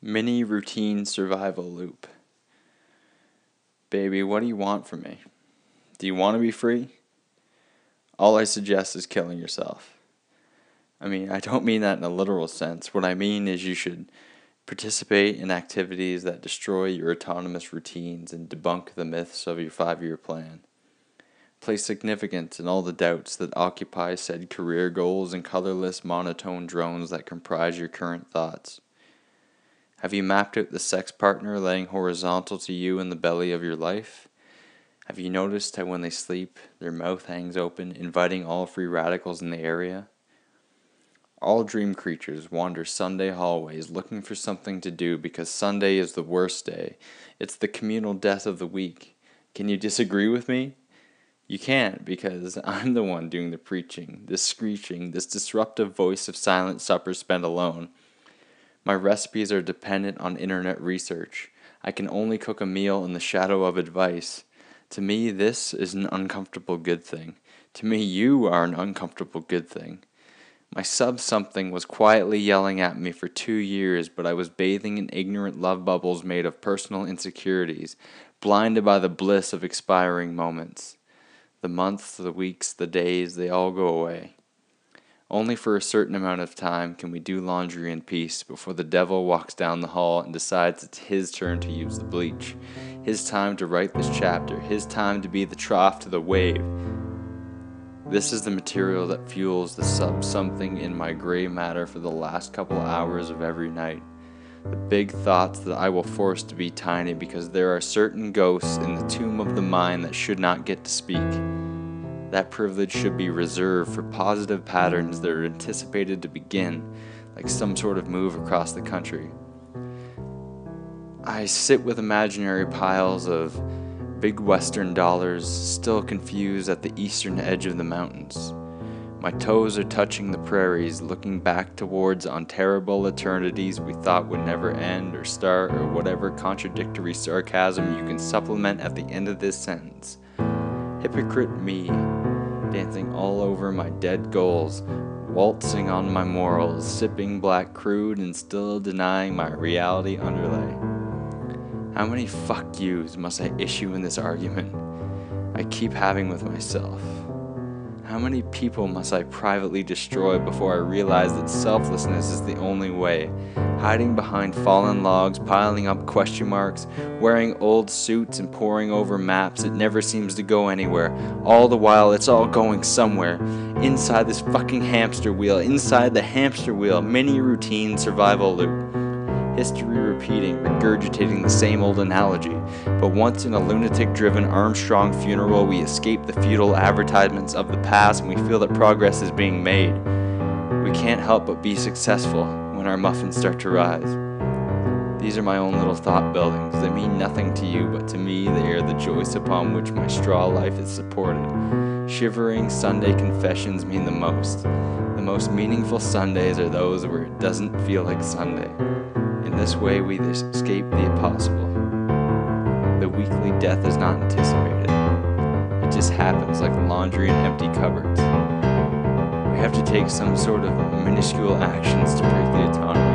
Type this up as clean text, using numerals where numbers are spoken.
Mini routine survival loop. Baby, what do you want from me? Do you want to be free? All I suggest is killing yourself. I don't mean that in a literal sense. What I mean is you should participate in activities that destroy your autonomous routines and debunk the myths of your 5-year plan. Place significance in all the doubts that occupy said career goals and colorless monotone drones that comprise your current thoughts. Have you mapped out the sex partner laying horizontal to you in the belly of your life? Have you noticed how when they sleep, their mouth hangs open, inviting all free radicals in the area? All dream creatures wander Sunday hallways looking for something to do because Sunday is the worst day. It's the communal death of the week. Can you disagree with me? You can't, because I'm the one doing the preaching, this screeching, this disruptive voice of silent suppers spent alone. My recipes are dependent on internet research. I can only cook a meal in the shadow of advice. To me, this is an uncomfortable good thing. To me, you are an uncomfortable good thing. My sub-something was quietly yelling at me for 2 years, but I was bathing in ignorant love bubbles made of personal insecurities, blinded by the bliss of expiring moments. The months, the weeks, the days, they all go away. Only for a certain amount of time can we do laundry in peace before the devil walks down the hall and decides it's his turn to use the bleach. His time to write this chapter. His time to be the trough to the wave. This is the material that fuels the sub-something in my gray matter for the last couple hours of every night. The big thoughts that I will force to be tiny because there are certain ghosts in the tomb of the mind that should not get to speak. That privilege should be reserved for positive patterns that are anticipated to begin, like some sort of move across the country. I sit with imaginary piles of big Western dollars, still confused at the eastern edge of the mountains. My toes are touching the prairies, looking back towards unterrible eternities we thought would never end or start, or whatever contradictory sarcasm you can supplement at the end of this sentence. Hypocrite me, dancing all over my dead goals, waltzing on my morals, sipping black crude and still denying my reality underlay. How many fuck yous must I issue in this argument I keep having with myself? How many people must I privately destroy before I realize that selflessness is the only way? Hiding behind fallen logs, piling up question marks, wearing old suits and poring over maps, it never seems to go anywhere. All the while, it's all going somewhere. Inside this fucking hamster wheel, inside the hamster wheel, mini routine survival loop. History repeating, regurgitating the same old analogy. But once in a lunatic-driven Armstrong funeral, we escape the futile advertisements of the past and we feel that progress is being made. We can't help but be successful when our muffins start to rise. These are my own little thought buildings. They mean nothing to you, but to me they are the joists upon which my straw life is supported. Shivering Sunday confessions mean the most. The most meaningful Sundays are those where it doesn't feel like Sunday. In this way, we escape the impossible. The weekly death is not anticipated. It just happens like laundry in empty cupboards. We have to take some sort of minuscule actions to break the autonomy.